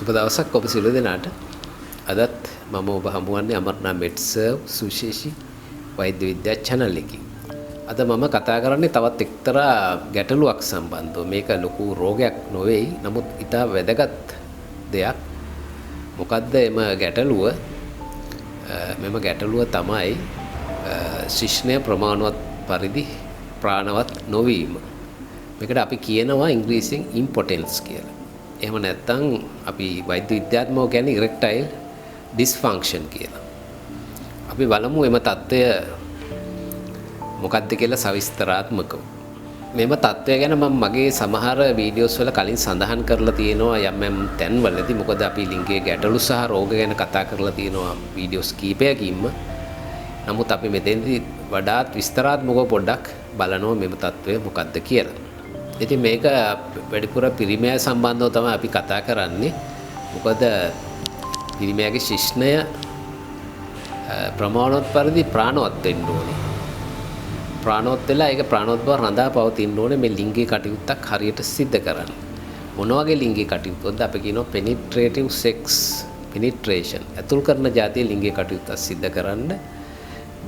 සුබ දවසක් ඔබ සියලු දෙනාට. අදත් මම ඔබ හමුවන්නේ අමරනා මෙඩ්සර්ව් සුවිශේෂී වෛද්‍ය විද්‍යා channel එකකින්. අද මම කතා කරන්නේ තවත් එක්තරා ගැටලුවක් සම්බන්ධව. මේක ලොකු රෝගයක් නොවේයි. නමුත් ඉතා වැදගත් දෙයක්. මොකද්ද එම ගැටලුව? මෙම ගැටලුව තමයි ශිෂ්ණය ප්‍රමාණවත් පරිදි ප්‍රාණවත් නොවීම. මේකට අපි කියනවා ඉංග්‍රීසියෙන් impotence කියලා. එහෙම නැත්නම් අපි වෛද්‍ය විද්‍යාත්මකව කියන්නේ erectile dysfunction කියලා. අපි බලමු එම தত্ত্বය මොකක්ද කියලා සවිස්තරාත්මකව. මෙම தত্ত্বය ගැන මම මගේ සමහර වීඩියෝස් වල කලින් සඳහන් කරලා තියෙනවා යම් තැන්වලදී. මොකද අපි ලිංගයේ ගැටලු සහ රෝග ගැන කතා කරලා තියෙනවා වීඩියෝස් කීපයකින්ම. නමුත් අපි මෙතෙන්දී වඩාත් විස්තරාත්මකව පොඩ්ඩක් බලනවා මෙම தত্ত্বය මොකක්ද කියලා. ඉතින් මේක වැඩිපුර පිරිමය සම්බන්ධව තමයි අපි කතා කරන්නේ. මොකද පිරිමයගේ ශිෂ්ණය ප්‍රමාණවත් පරිදි ප්‍රාණවත් වෙන්න ඕනේ. ප්‍රාණවත් වෙලා ඒක ප්‍රාණවත් බව රඳා පවතින්න ඕනේ මේ ලිංගික කටයුත්තක් හරියට සිද්ධ කරන්න. මොන වගේ ලිංගික කටයුත්තක්ද අපි කියනවා penetrative sex penetration. අතුල් කරන જાතිය ලිංගික කටයුත්තක් සිද්ධ කරන්න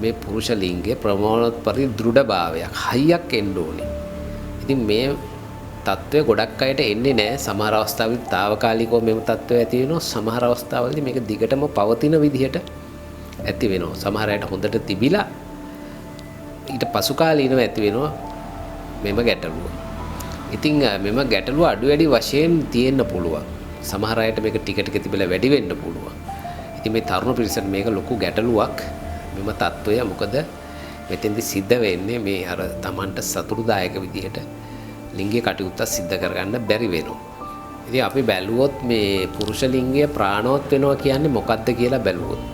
මේ පුරුෂ ලිංගයේ ප්‍රමාණවත් පරිදි දෘಢභාවයක් හයියක් එන්න ඕනේ. ඉතින් මේ තත්ත්වය ගොඩක් අයට එන්නේ නැහැ. සමහර අවස්ථාවලදී తాවකාලිකව මෙම තත්ත්වය ඇති වෙනවා. සමහර අවස්ථාවලදී මේක දිගටම පවතින විදිහට ඇති වෙනවා. සමහර අයට හොඳට තිබිලා ඊට පසු කාලීනව ඇති වෙනවා මෙම ගැටලුව. ඉතින් මෙම ගැටලුව අඩු වැඩි වශයෙන් තියෙන්න පුළුවන්. සමහර අයට මේක ටික ටික තිබිලා වැඩි වෙන්න පුළුවන්. ඉතින් මේ තරුණ පිරිසට මේක ලොකු ගැටලුවක් මෙම තත්ත්වය. මොකද මෙතෙන්දි සිද්ධ වෙන්නේ මේ අර Tamanට සතුටුදායක විදිහට ලිංගික කටයුත්ත සිද්ධ කරගන්න බැරි වෙනවා. ඉතින් අපි බැලුවොත් මේ පුරුෂ ලිංගය ප්‍රාණවත් වෙනවා කියන්නේ මොකක්ද කියලා බැලුවොත්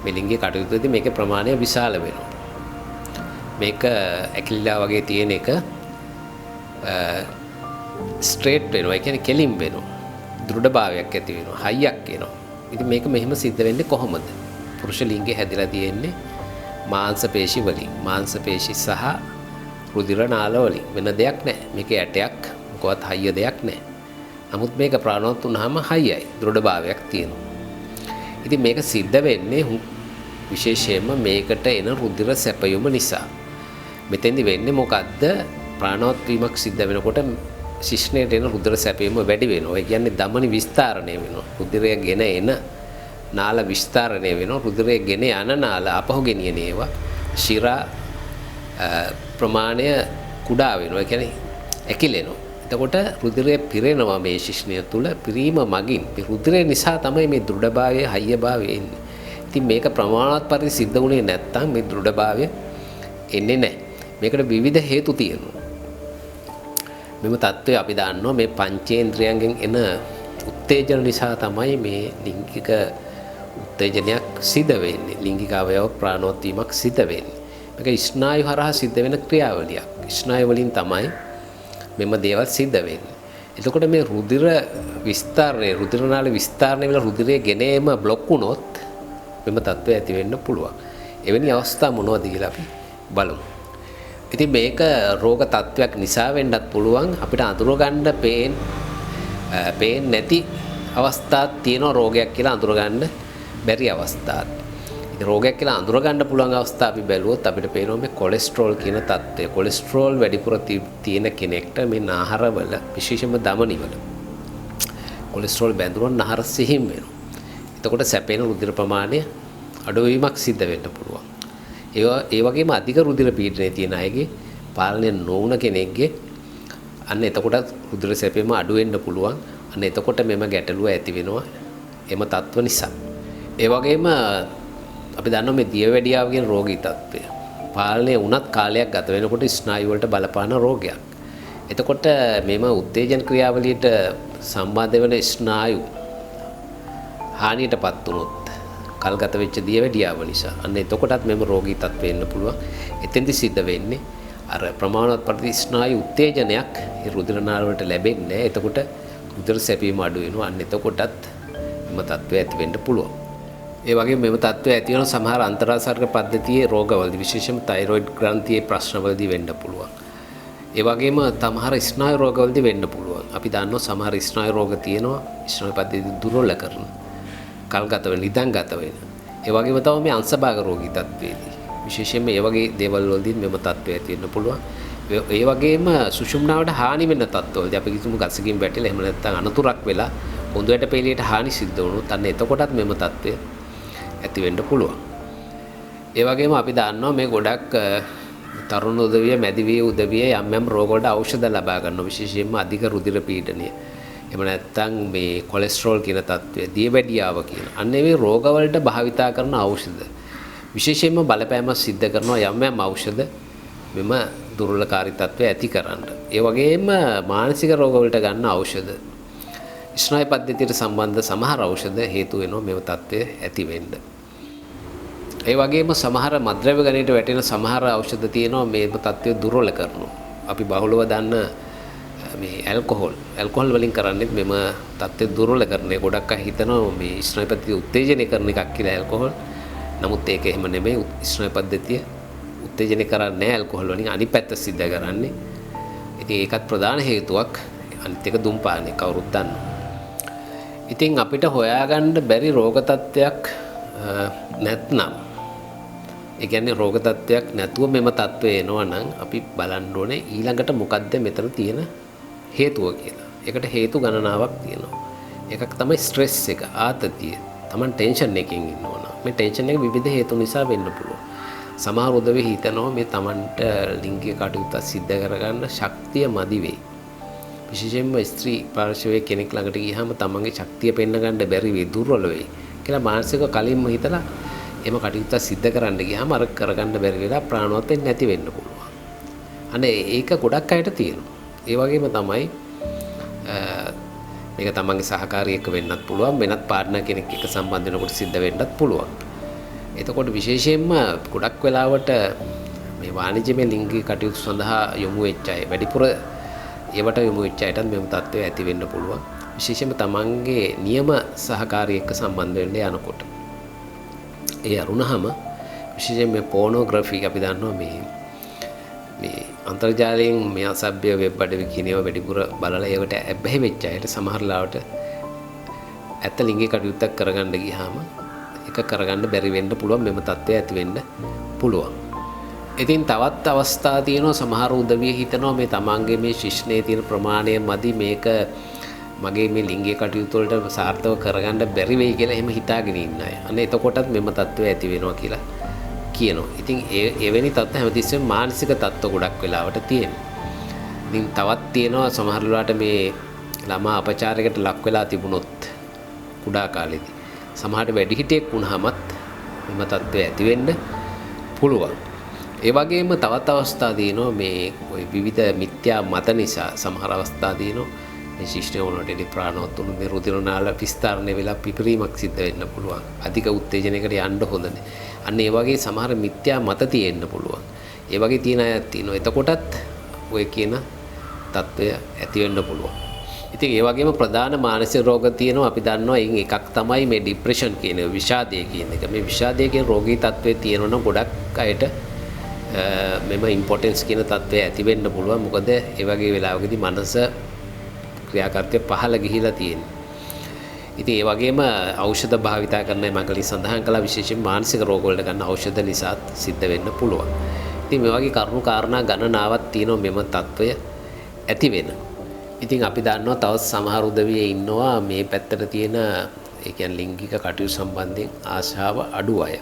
මේ ලිංගික කටයුත්තේදී මේකේ ප්‍රමාණය විශාල වෙනවා. මේක ඇකිලිලා වගේ තියෙන එක ස්ට්‍රේට් වෙනවා. ඒ කියන්නේ කෙලින් වෙනවා. දෘಢභාවයක් ඇති වෙනවා. හයියක් එනවා. ඉතින් මේක මෙහෙම සිද්ධ වෙන්නේ කොහොමද? පුරුෂ ලිංගය හැදිලා තියෙන්නේ මාංශ පේශි වලින්. මාංශ පේශි සහ රුධිර නාල වලින්. වෙන දෙයක් නැහැ. මේකේ ඇටයක් මොකවත් හයිය දෙයක් නැහැ. නමුත් මේක ප්‍රාණවත් වුණාම හයියයි. දෘঢ়භාවයක් තියෙනවා. ඉතින් මේක සිද්ධ වෙන්නේ විශේෂයෙන්ම මේකට එන රුධිර සැපයුම නිසා. මෙතෙන්දි වෙන්නේ මොකද්ද? ප්‍රාණවත් වීමක් සිද්ධ වෙනකොට ශිෂ්ණයට එන රුධිර සැපයුම වැඩි වෙනවා. ඒ කියන්නේ ධමනි විස්තරණය වෙනවා. රුධිරය ගෙන එන නාල විස්තරණය වෙනවා. රුධිරය ගෙන යන නාල අපහු ගෙනියන ඒවා ශිරා ප්‍රමාණය කුඩා වෙනවා. ඒ කියන්නේ ඇකිලෙනවා. එතකොට රුධිරය පිරෙනවා මේ ශිෂ්ණය තුල. පිරීම මගින් මේ රුධිරය නිසා තමයි මේ දෘಢභාවය හයියභාවය එන්නේ. ඉතින් මේක ප්‍රමාණවත් පරිදි සිද්ධ වුණේ නැත්නම් මේ දෘಢභාවය එන්නේ නැහැ. මේකට විවිධ හේතු තියෙනවා. මෙම தত্ত্বය අපි දන්නවා මේ පංචේන්ද්‍රයන්ගෙන් එන උත්තේජන නිසා තමයි මේ ලිංගික උත්තේජනයක් සිද්ධ වෙන්නේ. ලිංගික අවයව ප්‍රාණවත් වීමක් සිද්ධ වෙන්නේ. මේක ස්නායු හරහා සිද්ධ වෙන ක්‍රියාවලියක්. ස්නායු වලින් තමයි මෙම දේවල් සිද්ධ වෙන්නේ. එතකොට මේ රුධිර විස්තරණය, රුධිර නාල විස්තරණය වෙලා රුධිරයේ ගෙන ඒම બ્લોක් වුණොත් මෙම තත්ත්වය ඇති වෙන්න පුළුවන්. එවැනි අවස්ථා මොනවද කියලා අපි බලමු. ඉතින් මේක රෝග තත්ත්වයක් නිසා වෙන්නත් පුළුවන්. අපිට අඳුරගන්න පේන්නේ නැති අවස්ථාවක් තියෙනවා. රෝගයක් කියලා අඳුරගන්න බැරි අවස්ථාවක්. ඉතින් රෝගයක් කියලා අඳුරගන්න පුළුවන් අවස්ථා අපි බැලුවොත් අපිට පේනවා මේ කොලෙස්ටරෝල් කියන තත්ත්වය. කොලෙස්ටරෝල් වැඩිපුර තියෙන කෙනෙක්ට මේ නාහරවල විශේෂයෙන්ම ධමනිවල කොලෙස්ටරෝල් බැඳුනොත් නාහර සිහින් වෙනවා. එතකොට සැපෙන රුධිර ප්‍රමාණය අඩුවීමක් සිද්ධ වෙන්න පුළුවන්. ඒ වගේම අධික රුධිර පීඩනය තියෙන අයගේ පාලනය නොවුන කෙනෙක්ගේ අන්න එතකොටත් රුධිර සැපීම අඩු වෙන්න පුළුවන්. අන්න එතකොට මෙම ගැටලුව ඇති වෙනවා එම තත්ත්ව නිසා. ඒ වගේම අපි දන්නවා මේ දියවැඩියාව කියන රෝගී තත්ත්වය. පාලනය වුණත් කාලයක් ගත වෙනකොට ස්නායු වලට බලපාන රෝගයක්. එතකොට මෙම උත්තේජන ක්‍රියාවලියට සම්බන්ධ වෙන ස්නායු හානියටපත් වුණොත් කල්ගත වෙච්ච දියවැඩියාව නිසා අන්න එතකොටත් මෙම රෝගී තත්ත්වෙ එන්න පුළුවන්. එතෙන්දි සිද්ධ වෙන්නේ අර ප්‍රමාණවත් පරිදි ස්නායු උත්තේජනයක් ඒ රුධිර නාල වලට ලැබෙන්නේ නැහැ. එතකොට රුධිර සැපීම අඩු වෙනවා. අන්න එතකොටත් මෙම තත්ත්වය ඇති වෙන්න පුළුවන්. ඒ වගේම මෙම තත්ත්වය ඇති වෙන සමහර අන්තරාසර්ග පද්ධතියේ රෝගවලදී විශේෂයෙන්ම තයිරොයිඩ් ග්‍රන්ථියේ ප්‍රශ්නවලදී වෙන්න පුළුවන්. ඒ වගේම සමහර ස්නායු රෝගවලදී වෙන්න පුළුවන්. අපි දන්නවා සමහර ස්නායු රෝග තියෙනවා ස්නායු පද්ධතිය දුර්වල කරන. කල්ගත වෙන, නිදන්ගත වෙන. ඒ වගේම තමයි මේ අංශභාග රෝගී තත්ත්වයේදී. විශේෂයෙන්ම මේ වගේ දේවල් වලදී මෙම තත්ත්වය ඇති වෙන්න පුළුවන්. ඒ වගේම සුෂුම්නාවට හානි වෙන තත්ත්වවලදී අපි කිසිම ගසකින් වැටිලා එහෙම නැත්නම් අනතුරක් වෙලා හොඳ වැට පෙළියට හානි සිද්ධ වුණොත් අන්න එතකොටත් මෙම තත්ත්වය ඇති වෙන්න පුළුවන්. ඒ වගේම අපි දන්නවා මේ ගොඩක් තරුණ උදවිය, මැදිවිය උදවිය යම් යම් රෝග වලට ඖෂධ ලබා ගන්නවා. විශේෂයෙන්ම අධික රුධිර පීඩනය. එහෙම නැත්නම් මේ කොලෙස්ටරෝල් කියන තත්ත්වය, දියවැඩියාව කියන. අන්න ඒ රෝග වලට භාවිතා කරන ඖෂධ. විශේෂයෙන්ම බලපෑම සිද්ධ කරනවා යම් යම් ඖෂධ මෙම දුර්වලකාරී තත්ත්වය ඇති කරන්න. ඒ වගේම මානසික රෝග වලට ගන්න ඖෂධ. ස්නායු පද්ධතියට සම්බන්ධ සමහර ඖෂධ හේතු වෙනවා මෙව තත්ත්වය ඇති වෙන්න. ඒ වගේම සමහර මද්ද්‍රව්‍ය ගණයට වැටෙන සමහර ඖෂධ තියෙනවා මේ තත්ත්වය දුර්වල කරනවා. අපි බහුලව දන්න මේ ඇල්කොහොල් වලින් කරන්නේ මෙම තත්ත්වය දුර්වල කරන එක. ගොඩක් අය හිතනවා මේ ස්නායු පද්ධතිය උත්තේජනය කරන එකක් කියලා ඇල්කොහොල්. නමුත් ඒක එහෙම නෙමෙයි. ස්නායු පද්ධතිය උත්තේජනය කරන්නේ නැහැ ඇල්කොහොල් වලින්. අනිත් පැත්ත සිද්ධ කරන්නේ. ඉතින් ඒකත් ප්‍රධාන හේතුවක්. අනිත් එක දුම්පානය කවුරුත් දන්නවා. ඉතින් අපිට හොයාගන්න බැරි රෝග තත්ත්වයක් නැත්නම් ඒ කියන්නේ රෝග තත්ත්වයක් නැතුව මෙම තත්ත්වය එනවා නම් අපි බලන්න ඕනේ ඊළඟට මොකද්ද මෙතන තියෙන හේතුව කියලා. ඒකට හේතු ගණනාවක් තියෙනවා. එකක් තමයි ස්ට්‍රෙස් එක, ආතතිය. Taman ටෙන්ෂන් එකකින් ඉන්නවා නම් මේ ටෙන්ෂන් එක විවිධ හේතු නිසා වෙන්න පුළුවන්. සමහර උදවිය හිතනවා මේ Tamanට ලිංගික කටයුත්ත සිද්ධ කරගන්න ශක්තිය මදි වෙයි. විශේෂයෙන්ම ස්ත්‍රී පාර්ශවයේ කෙනෙක් ළඟට ගියාම තමන්ගේ ශක්තිය පෙන්න ගන්න බැරි වෙයි, දුර්වල වෙයි කියලා මානසික කලින්ම හිතලා එම කටයුත්ත සිද්ධ කරන්න ගියාම අර කරගන්න බැරි වෙලා ප්‍රාණවත් වෙන්නේ නැති වෙන්න පුළුවන්. අනේ ඒක ගොඩක් අයට තියෙනවා. ඒ වගේම තමයි මේක තමන්ගේ සහකාරියෙක් වෙන්නත් පුළුවන්, වෙනත් පාර්ට්නර් කෙනෙක් එක්ක සම්බන්ධ වෙනකොට සිද්ධ වෙන්නත් පුළුවන්. එතකොට විශේෂයෙන්ම ගොඩක් වෙලාවට මේ වාණිජ්‍යමය ලිංගික කටයුතු සඳහා යොමු වෙච්ච අය වැඩිපුර ඒවට යොමු වෙච්ච අයටත් මෙම තත්ත්වය ඇති වෙන්න පුළුවන්. විශේෂයෙන්ම තමන්ගේ නියම සහකාරියෙක් එක්ක සම්බන්ධ වෙන්න යනකොට. ඒ අරුණහම විශේෂයෙන් මේ පෝනෝග්‍රැෆි අපි දන්නවා මේ අන්තර්ජාලයෙන් මේ අසභ්‍ය වෙබ් අඩවි කියන ඒවා වැඩිපුර බලලා ඒවට ඇබ්බැහි වෙච්ච අයට සමහර ලාවට ඇත්ත ලිංගික කටයුත්තක් කරගන්න ගියාම ඒක කරගන්න බැරි වෙන්න පුළුවන්. මෙම තත්ත්වය ඇති වෙන්න පුළුවන්. ඉතින් තවත් අවස්ථා තියෙනවා සමහර උදවිය හිතනවා මේ තමන්ගේ මේ ශිෂ්ණයේ තියෙන ප්‍රමාණය මදි මේක මගේ මේ ලිංගික කටයුතු වලට සාර්ථකව කරගන්න බැරි වෙයි කියලා එහෙම හිතාගෙන ඉන්න අය. අන්න එතකොටත් මෙම තත්ත්වය ඇති වෙනවා කියලා කියනවා. ඉතින් එවැනි තත්ත්ව හැමතිස්සෙම මානසික තත්ත්ව ගොඩක් වෙලාවට තියෙනවා. ඉතින් තවත් තියෙනවා සමහර වෙලාවට මේ ළමා අපචාරයකට ලක් වෙලා තිබුණොත් කුඩා කාලේදී සමහරට වැඩිහිටියෙක් වුණාමත් මෙම තත්ත්වය ඇති වෙන්න පුළුවන්. ඒ වගේම තවත් අවස්ථා තියෙනවා මේ ওই විවිධ මිත්‍යා මත නිසා සමහර අවස්ථා තියෙනවා මේ ශිෂ්ටය වලට ප්‍රාණවත් වුණු මේ රුධිර නාල විස්තරණය වෙලා පිපිරීමක් සිද්ධ වෙන්න පුළුවන්. අධික උත්තේජනයකට යන්න හොඳ නැහැ. අන්න ඒ වගේ සමහර මිත්‍යා මත තියෙන්න පුළුවන්. ඒ වගේ තියෙන අය තියෙනවා. එතකොටත් ඔය කියන තත්ත්වය ඇති වෙන්න පුළුවන්. ඉතින් ඒ වගේම ප්‍රධාන මානසික රෝග තියෙනවා. අපි දන්නවා එයින් එකක් තමයි මේ ડિප්‍රෙෂන් කියන විෂාදය කියන එක. මේ විෂාදය කියන රෝගී තත්ත්වයේ තියෙනවා ගොඩක් අයට මෙම ඉම්පොටන්ස් කියන තත්ත්වය ඇති වෙන්න පුළුවන්. මොකද ඒ වගේ වෙලාවකදී මනස ක්‍රියාකාරීත්වය පහළ ගිහිලා තියෙනවා. ඉතින් ඒ වගේම ඖෂධ භාවිතා කරන මම කලින් සඳහන් කළා විශේෂයෙන් මානසික රෝග වලට ගන්න ඖෂධ නිසාත් සිද්ධ වෙන්න පුළුවන්. ඉතින් මේ වගේ කරුණු කාරණා ගණනාවක් තියෙනවා මෙම තත්ත්වය ඇති වෙන. ඉතින් අපි දන්නවා තවත් සමහර උදවිය ඉන්නවා මේ පැත්තට තියෙන ඒ කියන්නේ ලිංගික කටයුතු සම්බන්ධයෙන් ආශාව අඩු අය.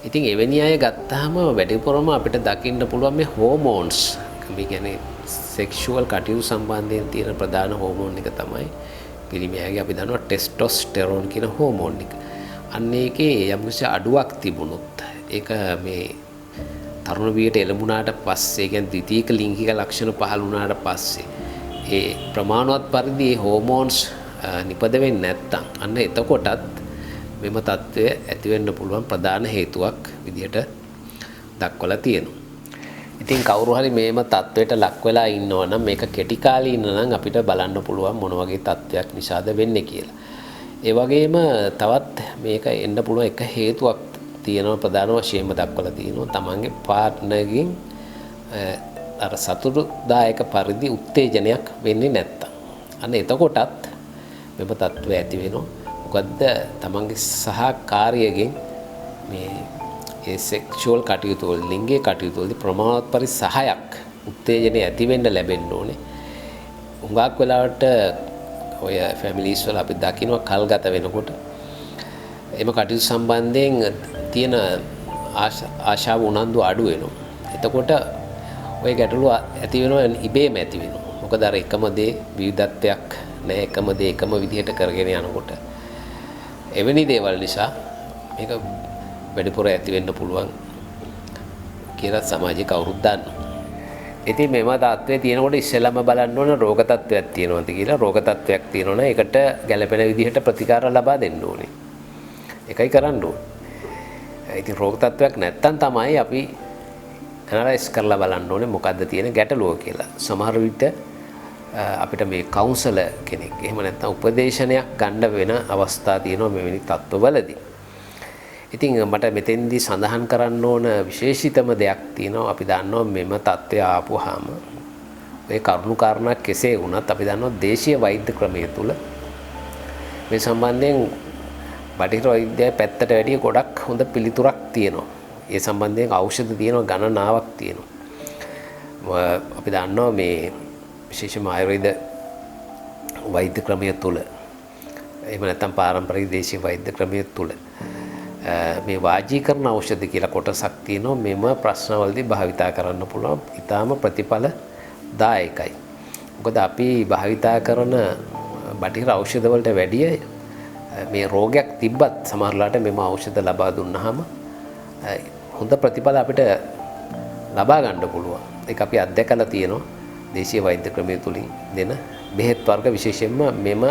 ඉතින් එවැනි අය ගත්තාම වැඩිපුරම අපිට දකින්න පුළුවන් මේ හෝමෝන්ස්. මේ කියන්නේ සෙක්ෂුවල් කටයුතු සම්බන්ධයෙන් තියෙන ප්‍රධාන හෝමෝන් එක තමයි පිරිමියාගේ අපි දන්නවා ටෙස්ටොස්ටෙරෝන් කියන හෝමෝන් එක. අන්න ඒකේ යම්කිසි අඩුවක් තිබුණොත් ඒක මේ තරුණ වියට එළඹුණාට පස්සේ කියන්නේ ද්විතීයික ලිංගික ලක්ෂණ පහළ වුණාට පස්සේ ඒ ප්‍රමාණවත් පරිදි ඒ හෝමෝන්ස් නිපද වෙන්නේ නැත්තම් අන්න එතකොටත් මෙම තත්ත්වය ඇති වෙන්න පුළුවන් ප්‍රධාන හේතුවක් විදිහට දක්වලා තියෙනවා. ඉතින් කවුරු හරි මේම තත්ත්වයට ලක් වෙලා ඉන්නවා නම් මේක කෙටි කාලීන නම් අපිට බලන්න පුළුවන් මොන වගේ තත්ත්වයක් නිසාද වෙන්නේ කියලා. ඒ වගේම තවත් මේක එන්න පුළුවන් එක හේතුවක් තියෙනවා ප්‍රධාන වශයෙන්ම දක්වලා තියෙනවා තමන්ගේ පාර්ට්නර්ගෙන් අර සතුටුදායක පරිදි උත්තේජනයක් වෙන්නේ නැත්තම් අන්න එතකොටත් මෙම තත්ත්වය ඇති වෙනවා. මොකද්ද තමන්ගේ සහකාරියගෙන් මේ ඒ සෙක්ෂුවල් කටයුතු වල ලිංගික කටයුතු වලදී ප්‍රමාණවත් පරිදි සහයක් උත්තේජනය ඇති වෙන්න ලැබෙන්න ඕනේ. හුඟක් වෙලාවට ඔය ෆැමිලිස් වල අපි දකිනවා කල්ගත වෙනකොට එම කටයුතු සම්බන්ධයෙන් තියෙන ආශාව උනන්දු අඩු වෙනවා. එතකොට ඔය ගැටලුව ඇති වෙනවා ඉබේම ඇති වෙනවා. මොකද අර එකම දේ විවිධත්වයක් නැහැ, එකම දේ එකම විදිහට කරගෙන යනකොට එවැනි දේවල් නිසා මේක වැඩිපුර ඇති වෙන්න පුළුවන් කියලා සමාජයේ කවුරුත් දන්නවා. ඉතින් මෙම තත්ත්වයේ තියෙනකොට ඉස්සෙල්ලාම බලන්න ඕන රෝග තත්ත්වයක් තියෙනවද කියලා. රෝග තත්ත්වයක් තියෙනවනේ ඒකට ගැළපෙන විදිහට ප්‍රතිකාර ලබා දෙන්න ඕනේ. ඒකයි කරන්න ඕනේ. ඉතින් රෝග තත්ත්වයක් නැත්තම් තමයි අපි ඇනලයිස් කරලා බලන්න ඕනේ මොකද්ද තියෙන ගැටලුව කියලා. සමහර විට අපිට මේ කවුන්සලර් කෙනෙක් එහෙම නැත්නම් උපදේශනයක් ගන්න වෙන අවස්ථා තියෙනවා මෙවැනි තත්ත්වවලදී. ඉතින් මට මෙතෙන්දී සඳහන් කරන්න ඕන විශේෂිතම දෙයක් තියෙනවා. අපි දන්නවා මෙම තත්ත්වය ආපුවාම ඒ කරුණු කාරණා කෙසේ වුණත් අපි දන්නවා දේශීය වෛද්‍ය ක්‍රමය තුල මේ සම්බන්ධයෙන් බටහිර වෛද්‍යය පැත්තට වැඩිය ගොඩක් හොඳ පිළිතුරක් තියෙනවා. ඒ සම්බන්ධයෙන් ඖෂධ තියෙනවා ගණනාවක් තියෙනවා. අපි දන්නවා මේ විශේෂයෙන්ම ආයුර්වේද වෛද්‍ය ක්‍රමය තුල එහෙම නැත්නම් පාරම්පරික දේශීය වෛද්‍ය ක්‍රමය තුල මේ වාජීකරණ ඖෂධ කියලා කොටසක් තියෙනවා. මෙම ප්‍රශ්නවලදී භාවිතා කරන්න පුළුවන්. ඊටාම ප්‍රතිඵලදායකයි. මොකද අපි භාවිතා කරන බටහිර ඖෂධ වලට වැඩිය මේ රෝගයක් තිබ්බත් සමහරලාට මෙම ඖෂධ ලබා දුන්නාම හොඳ ප්‍රතිඵල අපිට ලබා ගන්න පුළුවන්. ඒක අපි අත්දැකලා තියෙනවා දේශීය වෛද්‍ය ක්‍රමය තුලින් දෙන බෙහෙත් වර්ග විශේෂයෙන්ම මෙම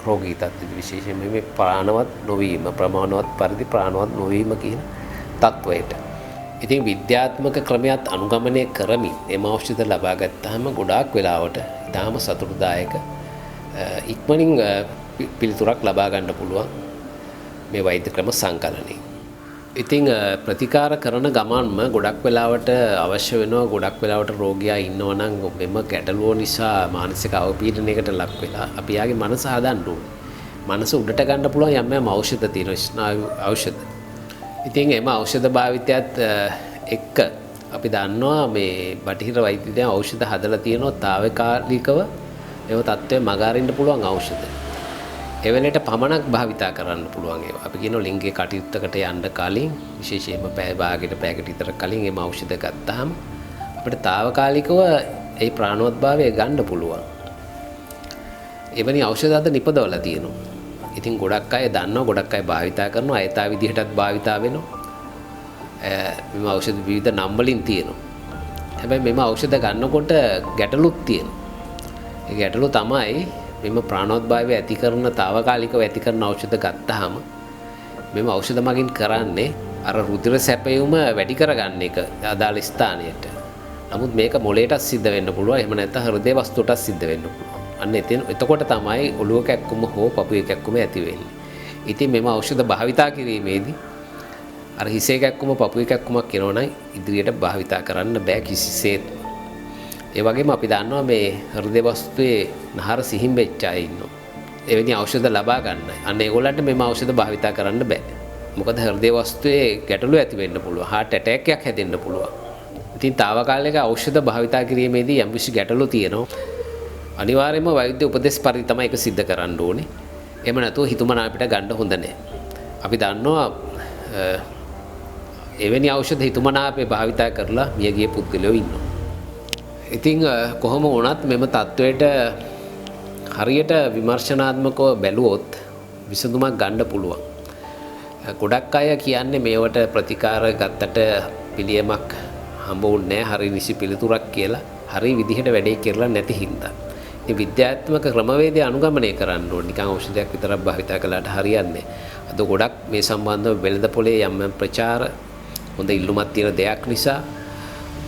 රෝගී තත්ත්වෙ විශේෂයෙන්ම මේ ප්‍රාණවත් නොවීම ප්‍රමාණවත් පරිදි ප්‍රාණවත් නොවීම කියන තත්වයට. ඉතින් විද්‍යාත්මක ක්‍රමයක් අනුගමනය කරමින් එම ඖෂධ ලබා ගත්තාම ගොඩාක් වෙලාවට ඊටාම සතුටුදායක ඉක්මනින් පිළිතුරක් ලබා ගන්න පුළුවන් මේ වෛද්‍ය ක්‍රම සංකලනයේ. ඉතින් ප්‍රතිකාර කරන ගමන්ම ගොඩක් වෙලාවට අවශ්‍ය වෙනවා ගොඩක් වෙලාවට රෝගියා ඉන්නවා නම් මෙම ගැටලුව නිසා මානසික අවපීඩනයකට ලක් වෙලා අපි යාගේ මනස හදන්න ඕනේ. මනස උඩට ගන්න පුළුවන් යම් යම් ඖෂධ තියෙනවා ස්නායු ඖෂධ. ඉතින් එම ඖෂධ භාවිතයත් එක්ක අපි දන්නවා මේ බටහිර වෛද්‍යයන් ඖෂධ හදලා තියෙනවා తాවකාලිකව ඒව තත්ත්වය මගහරින්න පුළුවන් ඖෂධ. ඒ වෙලේට පමණක් භාවිතා කරන්න පුළුවන් ඒවා. අපි කියනවා ලිංගික කටයුත්තකට යන්න කලින් විශේෂයෙන්ම පැය භාගයකට පැයකට විතර කලින් එම ඖෂධ ගත්තාම අපිට తాවකාලිකව ඒ ප්‍රාණවත්භාවය ගන්න පුළුවන්. එවැනි ඖෂධ අද නිපදවලා තියෙනවා. ඉතින් ගොඩක් අය දන්නවා ගොඩක් අය භාවිතා කරනවා අයථා විදිහටත් භාවිතා වෙනවා. මෙම ඖෂධ විවිධ නම් වලින් තියෙනවා. හැබැයි මෙම ඖෂධ ගන්නකොට ගැටලුත් තියෙනවා. ඒ ගැටලුව තමයි මෙම ප්‍රාණවත්භාවය ඇති කරන తాවකාලිකව ඇති කරන ඖෂධ ගත්තාම මෙම ඖෂධ මගින් කරන්නේ අර රුධිර සැපයුම වැඩි කරගන්න එක අදාළ ස්ථානයට. නමුත් මේක මොළයටත් සිද්ධ වෙන්න පුළුවන්. එහෙම නැත්නම් හෘදේ වස්තුවටත් සිද්ධ වෙන්න පුළුවන්. අන්න එතකොට තමයි ඔළුව කැක්කුම හෝ පපුවේ කැක්කුම ඇති වෙන්නේ. ඉතින් මෙම ඖෂධ භාවිතා කිරීමේදී අර හිසේ කැක්කුම පපුවේ කැක්කුමක් වෙනවනම් ඉදිරියට භාවිතා කරන්න බෑ කිසිසේත්. ඒ වගේම අපි දන්නවා මේ හෘද වස්තුවේ නහර සිහින් වෙච්ච අය ඉන්නවා. එවැනි ඖෂධ ලබා ගන්න. අන්න ඒගොල්ලන්ට මෙම ඖෂධ භාවිතා කරන්න බෑ. මොකද හෘද වස්තුවේ ගැටලු ඇති වෙන්න පුළුවන්. heart attack එකක් හැදෙන්න පුළුවන්. ඉතින් తాවකාලික ඖෂධ භාවිතා කිරීමේදී යම් කිසි ගැටලු තියෙනවා. අනිවාර්යයෙන්ම වෛද්‍ය උපදෙස් පරිදි තමයි ඒක සිද්ධ කරන්න ඕනේ. එහෙම නැතුව හිතුමනාපිට ගන්න හොඳ නැහැ. අපි දන්නවා එවැනි ඖෂධ හිතුමනාපේ භාවිතා කරලා මිය ගිය පුද්ගලයෝ ඉන්නවා. ඉතින් කොහොම වුණත් මෙම තත්වයට හරියට විමර්ශනාත්මකව බැලුවොත් විසඳුමක් ගන්න පුළුවන්. ගොඩක් අය කියන්නේ මේවට ප්‍රතිකාර ගත්තට පිළියමක් හම්බ වුන්නේ නැහැ, හරි නිසි පිළිතුරක් කියලා. හරි විදිහට වැඩේ කරලා නැති හින්දා. ඉතින් විද්‍යාත්මක ක්‍රමවේදය අනුගමනය කරන්න ඕනේ. නිකන් ඖෂධයක් විතරක් භාවිතා කළාට හරියන්නේ නැහැ. අද ගොඩක් මේ සම්බන්ධව වෙළඳ පොලේ යම් ප්‍රචාර හොඳ ඉල්ලුමක් තියෙන දෙයක් නිසා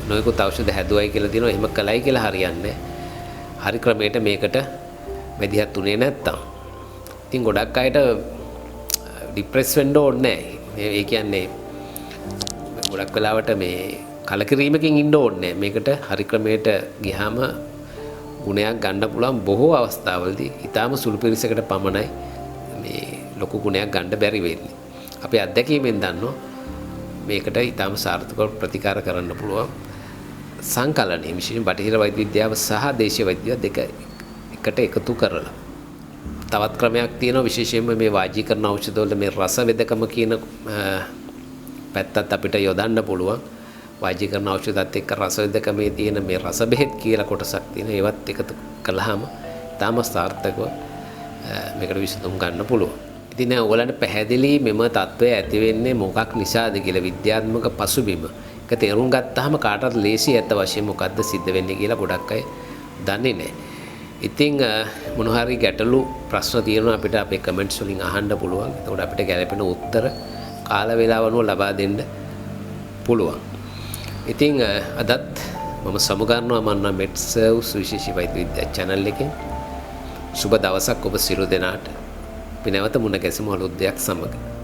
නොයෙකුත් ඖෂධ හැදුවයි කියලා දිනවා. එහෙම කළයි කියලා හරියන්නේ නැහැ. හරි ක්‍රමයට මේකට මැදිහත් උනේ නැත්තම්. ඉතින් ගොඩක් අයට ડિප්‍රෙස් වෙන්න ඕනේ නැහැ. ඒ කියන්නේ ගොඩක් වෙලාවට මේ කලකිරීමකින් ඉන්න ඕනේ. මේකට හරි ක්‍රමයට ගියාම ගුණයක් ගන්න පුළුවන් බොහෝ අවස්ථාවලදී ඊටාම සුළු පිරිසකට පමණයි මේ ලොකු ගුණයක් ගන්න බැරි වෙන්නේ. අපි අත්දැකීමෙන් දන්නවා මේකට ඊටාම සාර්ථකව ප්‍රතිකාර කරන්න පුළුවන් සංකලනයේ විශේෂයෙන් බටහිර වෛද්‍ය විද්‍යාව සහ දේශීය වෛද්‍ය දෙක එකට එකතු කරලා තවත් ක්‍රමයක් තියෙනවා විශේෂයෙන්ම මේ වාජීකරණ ඖෂධ වල මේ රස වෙදකම කියන පැත්තත් අපිට යොදන්න පුළුවන්. වාජීකරණ ඖෂධات එක්ක රස වෙදකමේ තියෙන මේ රස බෙහෙත් කියලා කොටසක් තියෙන ඒවත් එකතු කළාම තාම සාර්ථකව මේකට විසඳුම් ගන්න පුළුවන්. ඉතින් දැන් ඔයගලන්ට පැහැදිලි මෙම தত্ত্বය ඇති වෙන්නේ මොකක් නිසාද කියලා විද්‍යාත්මක පසුබිම ඒක තේරුම් ගත්තාම කාටවත් ලේසි ඇත්ත වශයෙන් මොකද්ද සිද්ධ වෙන්නේ කියලා ගොඩක් අය දන්නේ නැහැ. ඉතින් මොන හරි ගැටලු ප්‍රශ්න තියෙනවා අපිට අපේ කමෙන්ට්ස් වලින් අහන්න පුළුවන්. එතකොට අපිට ගැළපෙන උත්තර කාල වේලාව අනුව ලබා දෙන්න පුළුවන්. ඉතින් අදත් මම සමුගන්නවා මන්නා මෙඩ්සර්ව් සුවිශේෂී වෛද්‍ය විද්‍යා channel එකෙන්. සුබ දවසක් ඔබ සියලු දෙනාට. අපි නැවත මුණ ගැසෙමු අලුත් දෙයක් සමග.